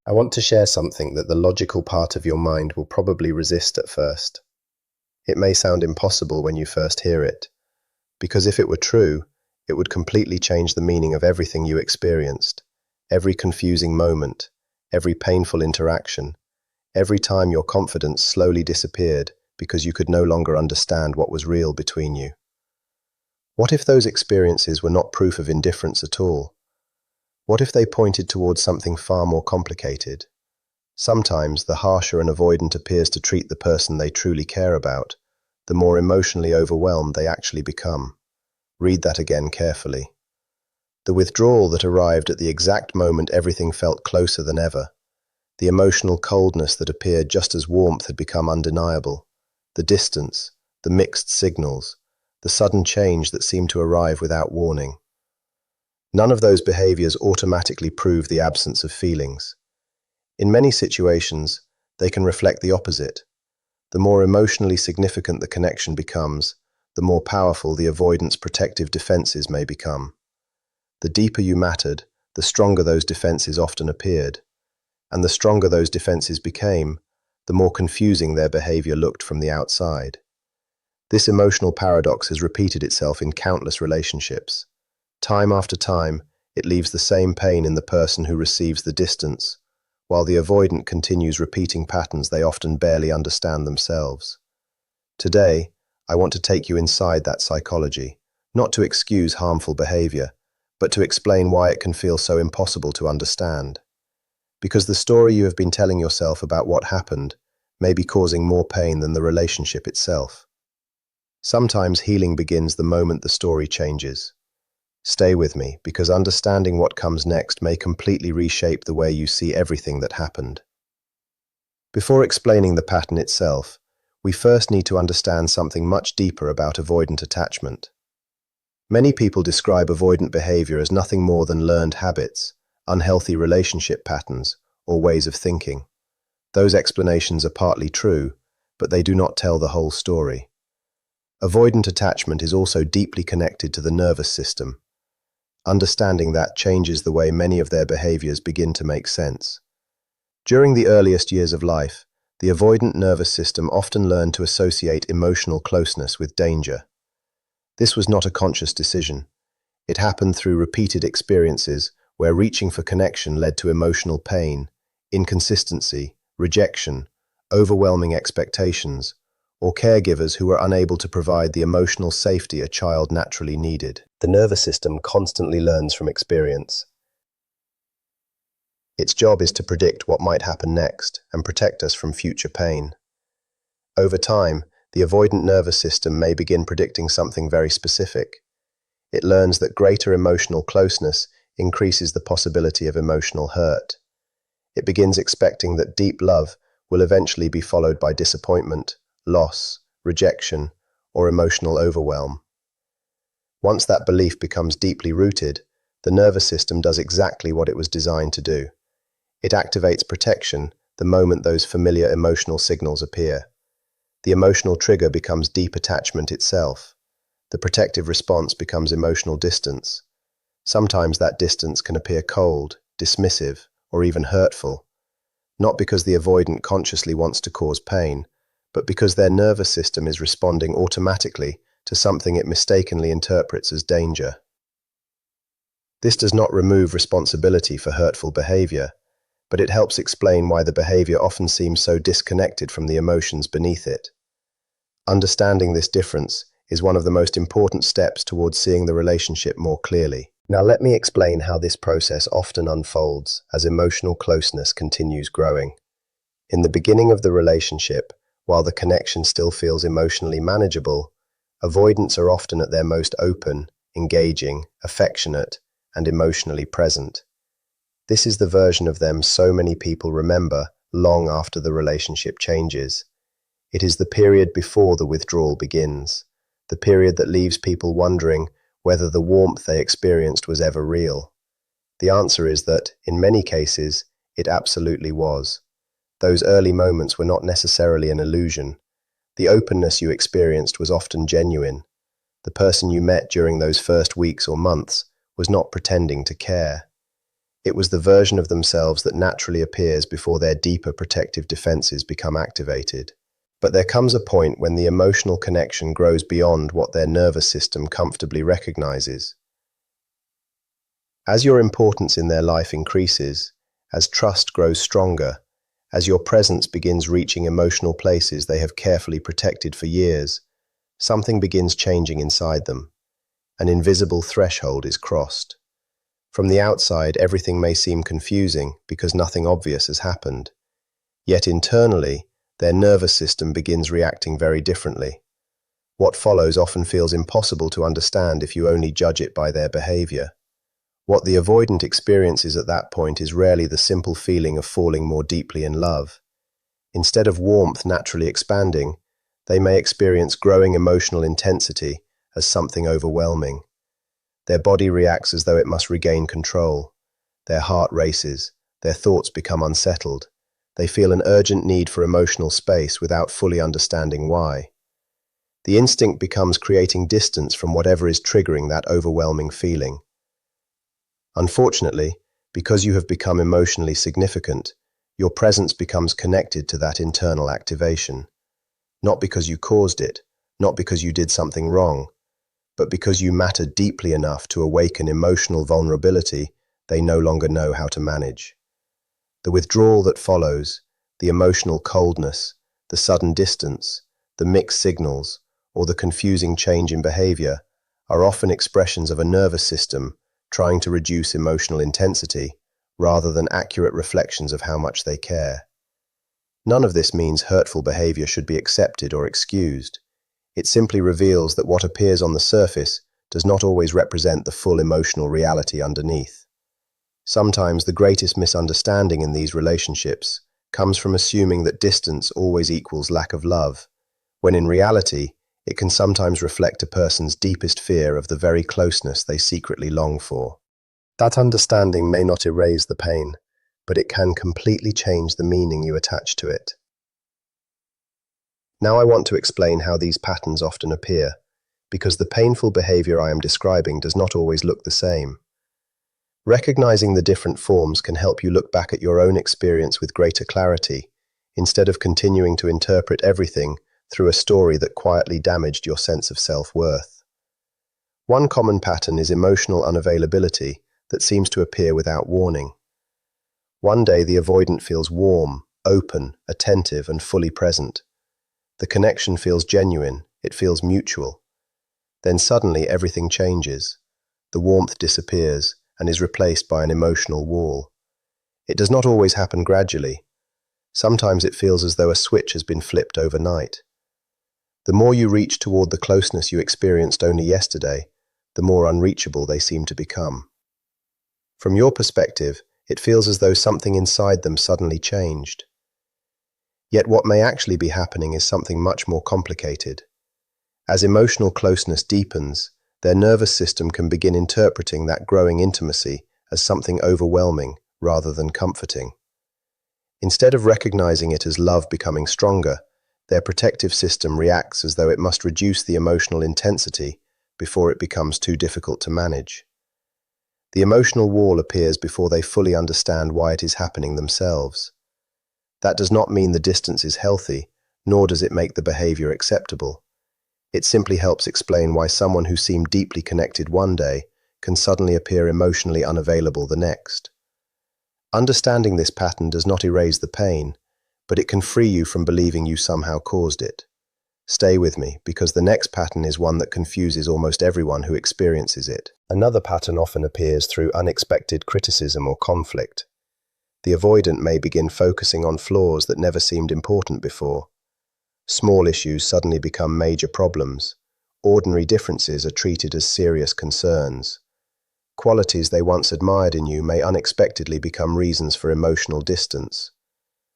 I want to share something that the logical part of your mind will probably resist at first. It may sound impossible when you first hear it, because if it were true, it would completely change the meaning of everything you experienced, every confusing moment, every painful interaction, every time your confidence slowly disappeared because you could no longer understand what was real between you. What if those experiences were not proof of indifference at all? What if they pointed towards something far more complicated? Sometimes the harsher an avoidant appears to treat the person they truly care about, the more emotionally overwhelmed they actually become. Read that again carefully. The withdrawal that arrived at the exact moment everything felt closer than ever. The emotional coldness that appeared just as warmth had become undeniable. The distance, the mixed signals, the sudden change that seemed to arrive without warning. None of those behaviors automatically prove the absence of feelings. In many situations, they can reflect the opposite. The more emotionally significant the connection becomes, the more powerful the avoidant's protective defenses may become. The deeper you mattered, the stronger those defenses often appeared. And the stronger those defenses became, the more confusing their behavior looked from the outside. This emotional paradox has repeated itself in countless relationships. Time after time, it leaves the same pain in the person who receives the distance, while the avoidant continues repeating patterns they often barely understand themselves. Today, I want to take you inside that psychology, not to excuse harmful behavior, but to explain why it can feel so impossible to understand. Because the story you have been telling yourself about what happened may be causing more pain than the relationship itself. Sometimes healing begins the moment the story changes. Stay with me, because understanding what comes next may completely reshape the way you see everything that happened. Before explaining the pattern itself, we first need to understand something much deeper about avoidant attachment. Many people describe avoidant behavior as nothing more than learned habits, unhealthy relationship patterns, or ways of thinking. Those explanations are partly true, but they do not tell the whole story. Avoidant attachment is also deeply connected to the nervous system. Understanding that changes the way many of their behaviors begin to make sense. During the earliest years of life, the avoidant nervous system often learned to associate emotional closeness with danger. This was not a conscious decision. It happened through repeated experiences where reaching for connection led to emotional pain, inconsistency, rejection, overwhelming expectations, or caregivers who were unable to provide the emotional safety a child naturally needed. The nervous system constantly learns from experience. Its job is to predict what might happen next and protect us from future pain. Over time, the avoidant nervous system may begin predicting something very specific. It learns that greater emotional closeness increases the possibility of emotional hurt. It begins expecting that deep love will eventually be followed by disappointment, loss, rejection, or emotional overwhelm. Once that belief becomes deeply rooted, the nervous system does exactly what it was designed to do. It activates protection the moment those familiar emotional signals appear. The emotional trigger becomes deep attachment itself. The protective response becomes emotional distance. Sometimes that distance can appear cold, dismissive, or even hurtful, not because the avoidant consciously wants to cause pain, but because their nervous system is responding automatically to something it mistakenly interprets as danger. This does not remove responsibility for hurtful behavior, but it helps explain why the behavior often seems so disconnected from the emotions beneath it. Understanding this difference is one of the most important steps towards seeing the relationship more clearly. Now let me explain how this process often unfolds as emotional closeness continues growing. In the beginning of the relationship, while the connection still feels emotionally manageable, avoidants are often at their most open, engaging, affectionate, and emotionally present. This is the version of them so many people remember long after the relationship changes. It is the period before the withdrawal begins, the period that leaves people wondering whether the warmth they experienced was ever real. The answer is that, in many cases, it absolutely was. Those early moments were not necessarily an illusion. The openness you experienced was often genuine. The person you met during those first weeks or months was not pretending to care. It was the version of themselves that naturally appears before their deeper protective defenses become activated. But there comes a point when the emotional connection grows beyond what their nervous system comfortably recognizes. As your importance in their life increases, as trust grows stronger, as your presence begins reaching emotional places they have carefully protected for years, something begins changing inside them. An invisible threshold is crossed. From the outside, everything may seem confusing because nothing obvious has happened. Yet internally, their nervous system begins reacting very differently. What follows often feels impossible to understand if you only judge it by their behavior. What the avoidant experiences at that point is rarely the simple feeling of falling more deeply in love. Instead of warmth naturally expanding, they may experience growing emotional intensity as something overwhelming. Their body reacts as though it must regain control. Their heart races, their thoughts become unsettled. They feel an urgent need for emotional space without fully understanding why. The instinct becomes creating distance from whatever is triggering that overwhelming feeling. Unfortunately, because you have become emotionally significant, your presence becomes connected to that internal activation. Not because you caused it, not because you did something wrong, but because you matter deeply enough to awaken emotional vulnerability they no longer know how to manage. The withdrawal that follows, the emotional coldness, the sudden distance, the mixed signals, or the confusing change in behavior are often expressions of a nervous system trying to reduce emotional intensity rather than accurate reflections of how much they care. None of this means hurtful behavior should be accepted or excused. It simply reveals that what appears on the surface does not always represent the full emotional reality underneath. Sometimes the greatest misunderstanding in these relationships comes from assuming that distance always equals lack of love, when in reality, it can sometimes reflect a person's deepest fear of the very closeness they secretly long for. That understanding may not erase the pain, but it can completely change the meaning you attach to it. Now I want to explain how these patterns often appear, because the painful behavior I am describing does not always look the same. Recognizing the different forms can help you look back at your own experience with greater clarity, instead of continuing to interpret everything through a story that quietly damaged your sense of self-worth. One common pattern is emotional unavailability that seems to appear without warning. One day the avoidant feels warm, open, attentive, and fully present. The connection feels genuine, it feels mutual. Then suddenly everything changes. The warmth disappears and is replaced by an emotional wall. It does not always happen gradually. Sometimes it feels as though a switch has been flipped overnight. The more you reach toward the closeness you experienced only yesterday, the more unreachable they seem to become. From your perspective, it feels as though something inside them suddenly changed. Yet what may actually be happening is something much more complicated. As emotional closeness deepens, their nervous system can begin interpreting that growing intimacy as something overwhelming rather than comforting. Instead of recognizing it as love becoming stronger, their protective system reacts as though it must reduce the emotional intensity before it becomes too difficult to manage. The emotional wall appears before they fully understand why it is happening themselves. That does not mean the distance is healthy, nor does it make the behavior acceptable. It simply helps explain why someone who seemed deeply connected one day can suddenly appear emotionally unavailable the next. Understanding this pattern does not erase the pain, but it can free you from believing you somehow caused it. Stay with me, because the next pattern is one that confuses almost everyone who experiences it. Another pattern often appears through unexpected criticism or conflict. The avoidant may begin focusing on flaws that never seemed important before. Small issues suddenly become major problems. Ordinary differences are treated as serious concerns. Qualities they once admired in you may unexpectedly become reasons for emotional distance.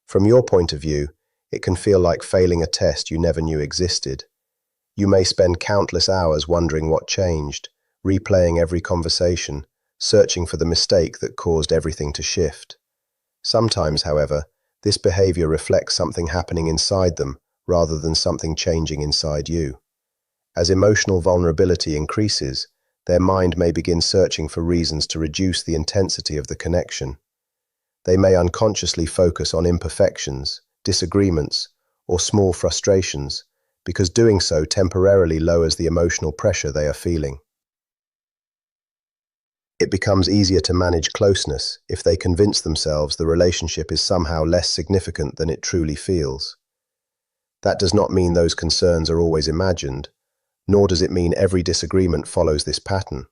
From your point of view, it can feel like failing a test you never knew existed. You may spend countless hours wondering what changed, replaying every conversation, searching for the mistake that caused everything to shift. Sometimes, however, this behavior reflects something happening inside them rather than something changing inside you. As emotional vulnerability increases, their mind may begin searching for reasons to reduce the intensity of the connection. They may unconsciously focus on imperfections, disagreements, or small frustrations, because doing so temporarily lowers the emotional pressure they are feeling. It becomes easier to manage closeness if they convince themselves the relationship is somehow less significant than it truly feels. That does not mean those concerns are always imagined, nor does it mean every disagreement follows this pattern.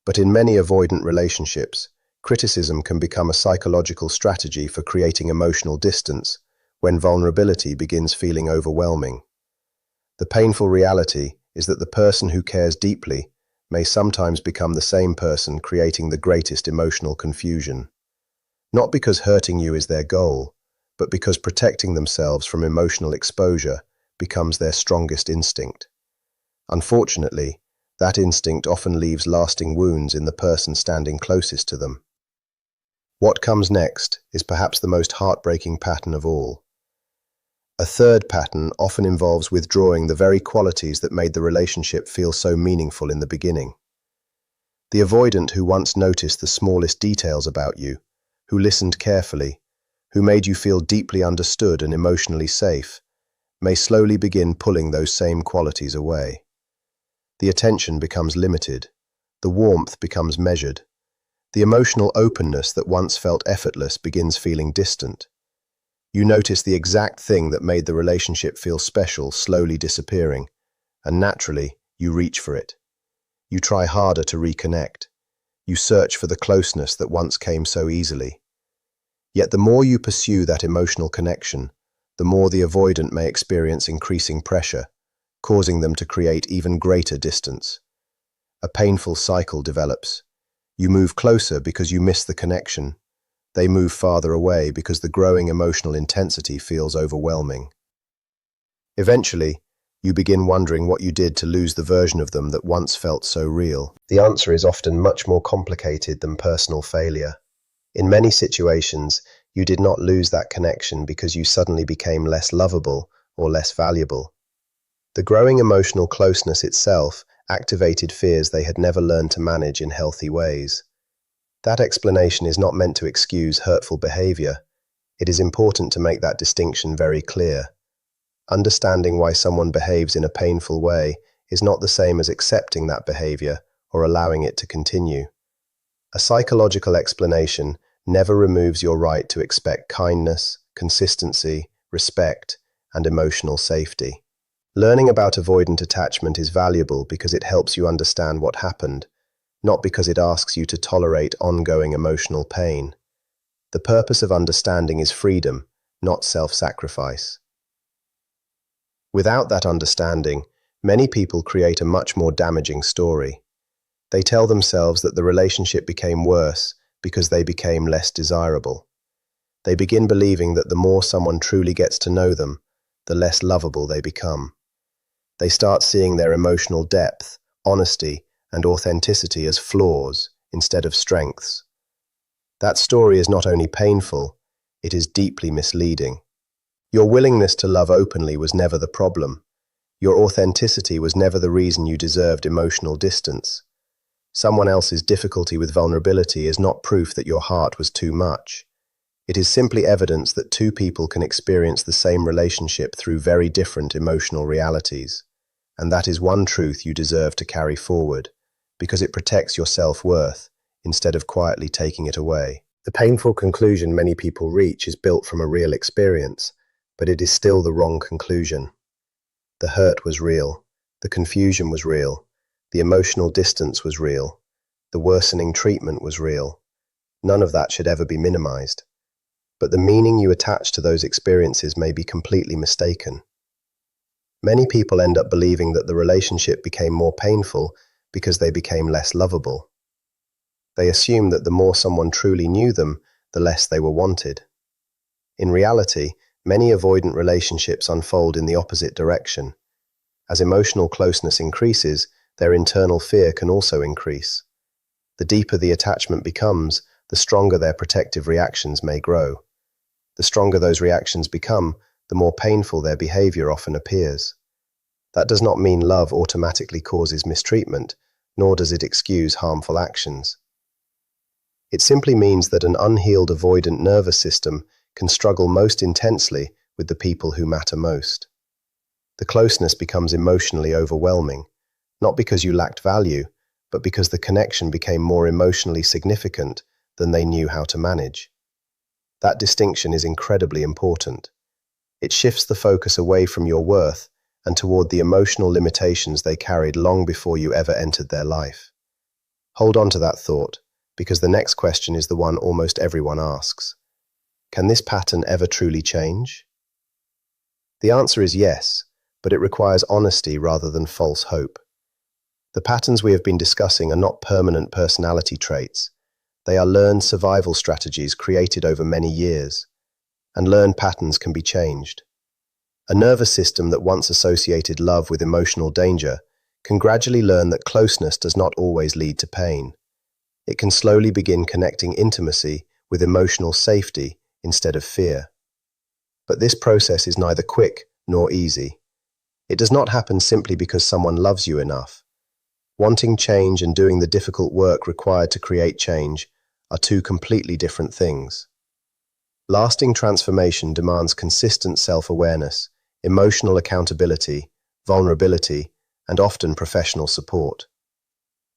But in many avoidant relationships, criticism can become a psychological strategy for creating emotional distance when vulnerability begins feeling overwhelming. The painful reality is that the person who cares deeply may sometimes become the same person creating the greatest emotional confusion. Not because hurting you is their goal, but because protecting themselves from emotional exposure becomes their strongest instinct. Unfortunately, that instinct often leaves lasting wounds in the person standing closest to them. What comes next is perhaps the most heartbreaking pattern of all. A third pattern often involves withdrawing the very qualities that made the relationship feel so meaningful in the beginning. The avoidant who once noticed the smallest details about you, who listened carefully, who made you feel deeply understood and emotionally safe, may slowly begin pulling those same qualities away. The attention becomes limited, the warmth becomes measured, the emotional openness that once felt effortless begins feeling distant. You notice the exact thing that made the relationship feel special slowly disappearing, and naturally, you reach for it. You try harder to reconnect. You search for the closeness that once came so easily. Yet the more you pursue that emotional connection, the more the avoidant may experience increasing pressure, causing them to create even greater distance. A painful cycle develops. You move closer because you miss the connection. They move farther away because the growing emotional intensity feels overwhelming. Eventually, you begin wondering what you did to lose the version of them that once felt so real. The answer is often much more complicated than personal failure. In many situations, you did not lose that connection because you suddenly became less lovable or less valuable. The growing emotional closeness itself activated fears they had never learned to manage in healthy ways. That explanation is not meant to excuse hurtful behavior. It is important to make that distinction very clear. Understanding why someone behaves in a painful way is not the same as accepting that behavior or allowing it to continue. A psychological explanation never removes your right to expect kindness, consistency, respect, and emotional safety. Learning about avoidant attachment is valuable because it helps you understand what happened, not because it asks you to tolerate ongoing emotional pain. The purpose of understanding is freedom, not self-sacrifice. Without that understanding, many people create a much more damaging story. They tell themselves that the relationship became worse because they became less desirable. They begin believing that the more someone truly gets to know them, the less lovable they become. They start seeing their emotional depth, honesty, and authenticity as flaws instead of strengths. That story is not only painful, it is deeply misleading. Your willingness to love openly was never the problem. Your authenticity was never the reason you deserved emotional distance. Someone else's difficulty with vulnerability is not proof that your heart was too much. It is simply evidence that two people can experience the same relationship through very different emotional realities. And that is one truth you deserve to carry forward, because it protects your self-worth instead of quietly taking it away. The painful conclusion many people reach is built from a real experience, but it is still the wrong conclusion. The hurt was real, the confusion was real, the emotional distance was real, the worsening treatment was real. None of that should ever be minimized. But the meaning you attach to those experiences may be completely mistaken. Many people end up believing that the relationship became more painful because they became less lovable. They assume that the more someone truly knew them, the less they were wanted. In reality, many avoidant relationships unfold in the opposite direction. As emotional closeness increases, their internal fear can also increase. The deeper the attachment becomes, the stronger their protective reactions may grow. The stronger those reactions become, the more painful their behavior often appears. That does not mean love automatically causes mistreatment, nor does it excuse harmful actions. It simply means that an unhealed avoidant nervous system can struggle most intensely with the people who matter most. The closeness becomes emotionally overwhelming, not because you lacked value, but because the connection became more emotionally significant than they knew how to manage. That distinction is incredibly important. It shifts the focus away from your worth and toward the emotional limitations they carried long before you ever entered their life. Hold on to that thought, because the next question is the one almost everyone asks. Can this pattern ever truly change? The answer is yes, but it requires honesty rather than false hope. The patterns we have been discussing are not permanent personality traits. They are learned survival strategies created over many years, and learned patterns can be changed. A nervous system that once associated love with emotional danger can gradually learn that closeness does not always lead to pain. It can slowly begin connecting intimacy with emotional safety instead of fear. But this process is neither quick nor easy. It does not happen simply because someone loves you enough. Wanting change and doing the difficult work required to create change are two completely different things. Lasting transformation demands consistent self-awareness, emotional accountability, vulnerability, and often professional support.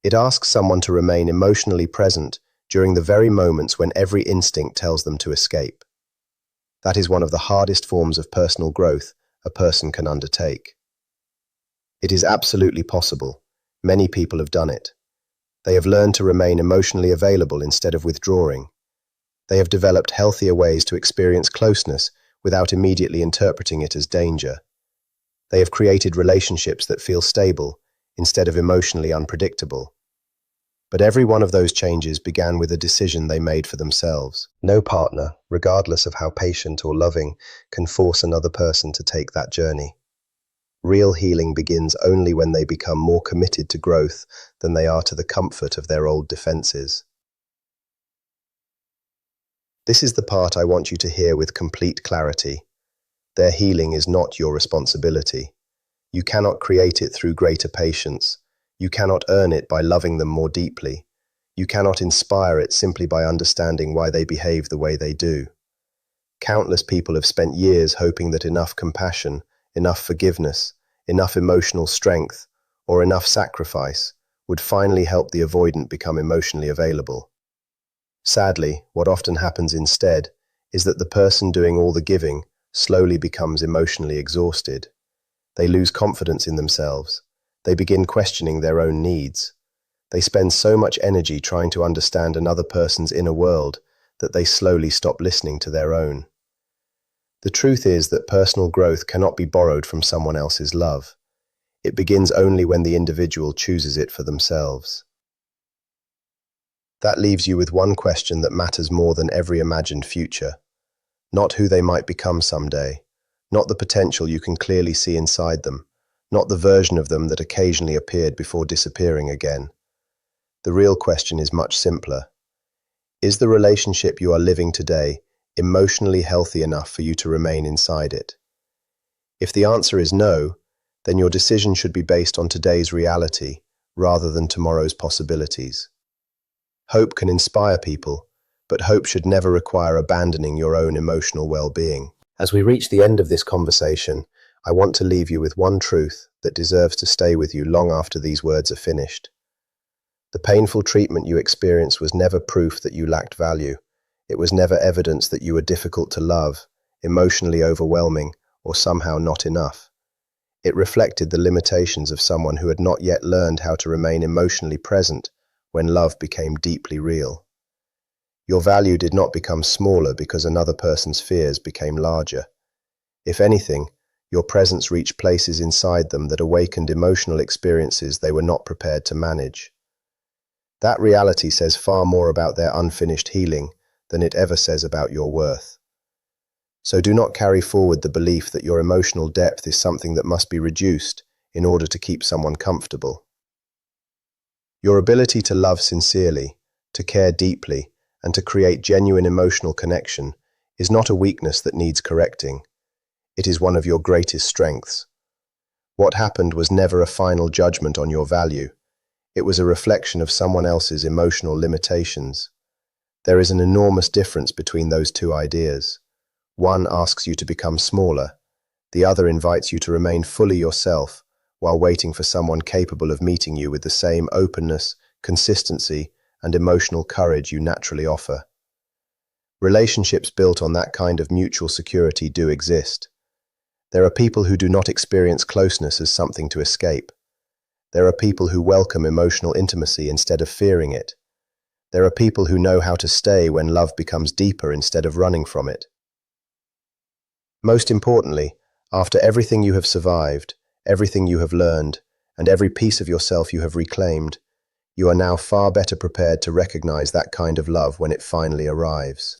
It asks someone to remain emotionally present during the very moments when every instinct tells them to escape. That is one of the hardest forms of personal growth a person can undertake. It is absolutely possible. Many people have done it. They have learned to remain emotionally available instead of withdrawing. They have developed healthier ways to experience closeness without immediately interpreting it as danger. They have created relationships that feel stable instead of emotionally unpredictable. But every one of those changes began with a decision they made for themselves. No partner, regardless of how patient or loving, can force another person to take that journey. Real healing begins only when they become more committed to growth than they are to the comfort of their old defenses. This is the part I want you to hear with complete clarity. Their healing is not your responsibility. You cannot create it through greater patience. You cannot earn it by loving them more deeply. You cannot inspire it simply by understanding why they behave the way they do. Countless people have spent years hoping that enough compassion, enough forgiveness, enough emotional strength, or enough sacrifice would finally help the avoidant become emotionally available. Sadly, what often happens instead is that the person doing all the giving slowly becomes emotionally exhausted. They lose confidence in themselves. They begin questioning their own needs. They spend so much energy trying to understand another person's inner world that they slowly stop listening to their own. The truth is that personal growth cannot be borrowed from someone else's love. It begins only when the individual chooses it for themselves. That leaves you with one question that matters more than every imagined future. Not who they might become someday, not the potential you can clearly see inside them, not the version of them that occasionally appeared before disappearing again. The real question is much simpler. Is the relationship you are living today emotionally healthy enough for you to remain inside it? If the answer is no, then your decision should be based on today's reality rather than tomorrow's possibilities. Hope can inspire people, but hope should never require abandoning your own emotional well-being. As we reach the end of this conversation, I want to leave you with one truth that deserves to stay with you long after these words are finished. The painful treatment you experienced was never proof that you lacked value. It was never evidence that you were difficult to love, emotionally overwhelming, or somehow not enough. It reflected the limitations of someone who had not yet learned how to remain emotionally present when love became deeply real. Your value did not become smaller because another person's fears became larger. If anything, your presence reached places inside them that awakened emotional experiences they were not prepared to manage. That reality says far more about their unfinished healing than it ever says about your worth. So do not carry forward the belief that your emotional depth is something that must be reduced in order to keep someone comfortable. Your ability to love sincerely, to care deeply, and to create genuine emotional connection is not a weakness that needs correcting. It is one of your greatest strengths. What happened was never a final judgment on your value. It was a reflection of someone else's emotional limitations. There is an enormous difference between those two ideas. One asks you to become smaller. The other invites you to remain fully yourself while waiting for someone capable of meeting you with the same openness, consistency, and emotional courage you naturally offer. Relationships built on that kind of mutual security do exist. There are people who do not experience closeness as something to escape. There are people who welcome emotional intimacy instead of fearing it. There are people who know how to stay when love becomes deeper instead of running from it. Most importantly, after everything you have survived, everything you have learned, and every piece of yourself you have reclaimed, you are now far better prepared to recognize that kind of love when it finally arrives.